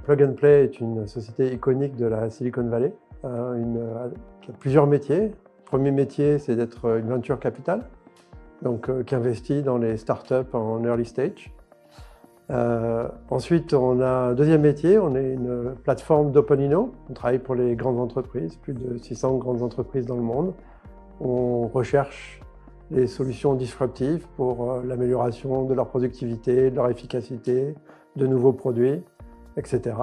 Plug and Play est une société iconique de la Silicon Valley, qui a plusieurs métiers. Le premier métier, c'est d'être une venture capital, donc qui investit dans les startups en early stage. Ensuite, on a un deuxième métier, on est une plateforme d'OpenInno. On travaille pour les grandes entreprises, plus de 600 grandes entreprises dans le monde. On recherche des solutions disruptives pour l'amélioration de leur productivité, de leur efficacité, de nouveaux produits, etc.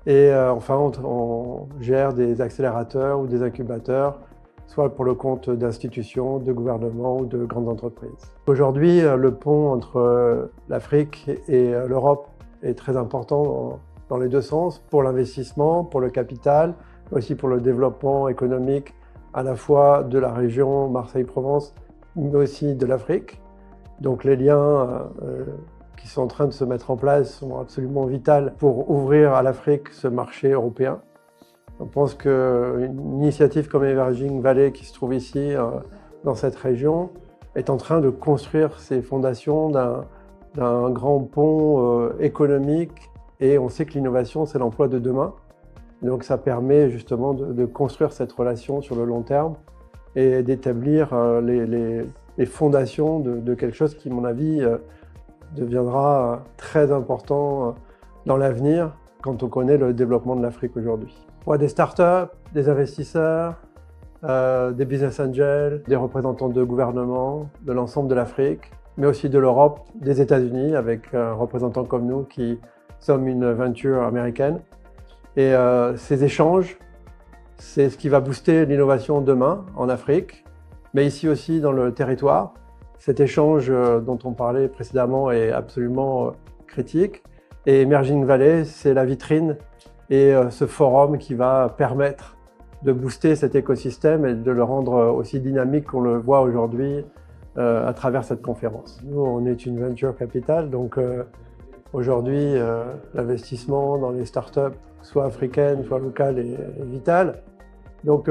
Et enfin, on gère des accélérateurs ou des incubateurs, soit pour le compte d'institutions, de gouvernements ou de grandes entreprises. Aujourd'hui, le pont entre l'Afrique et l'Europe est très important dans les deux sens, pour l'investissement, pour le capital, mais aussi pour le développement économique à la fois de la région Marseille-Provence, mais aussi de l'Afrique. Donc les liens qui sont en train de se mettre en place sont absolument vitaux pour ouvrir à l'Afrique ce marché européen. On pense qu'une initiative comme Emerging Valley qui se trouve ici, dans cette région, est en train de construire ses fondations d'un grand pont économique, et on sait que l'innovation, c'est l'emploi de demain. Donc ça permet justement de construire cette relation sur le long terme et d'établir les fondations de quelque chose qui, à mon avis, deviendra très important dans l'avenir quand on connaît le développement de l'Afrique aujourd'hui. On a des startups, des investisseurs, des business angels, des représentants de gouvernements, de l'ensemble de l'Afrique, mais aussi de l'Europe, des États-Unis, avec un représentant comme nous qui sommes une venture américaine. Et ces échanges, c'est ce qui va booster l'innovation demain en Afrique, mais ici aussi dans le territoire. Cet échange dont on parlait précédemment est absolument critique. Et Emerging Valley, c'est la vitrine et ce forum qui va permettre de booster cet écosystème et de le rendre aussi dynamique qu'on le voit aujourd'hui à travers cette conférence. Nous, on est une venture capital, donc aujourd'hui, l'investissement dans les startups, soit africaines, soit locales, est vital. Donc,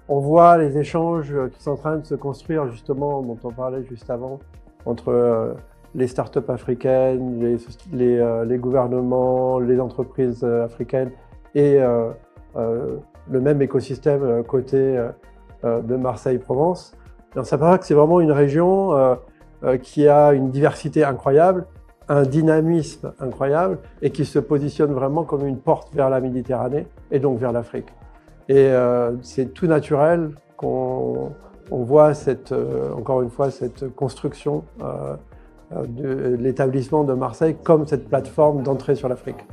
on voit les échanges qui sont en train de se construire, justement, dont on parlait juste avant, entre les startups africaines, les gouvernements, les entreprises africaines et le même écosystème côté de Marseille-Provence. On s'aperçoit que c'est vraiment une région qui a une diversité incroyable, un dynamisme incroyable et qui se positionne vraiment comme une porte vers la Méditerranée et donc vers l'Afrique. Et c'est tout naturel qu'on voit encore une fois cette construction de l'établissement de Marseille comme cette plateforme d'entrée sur l'Afrique.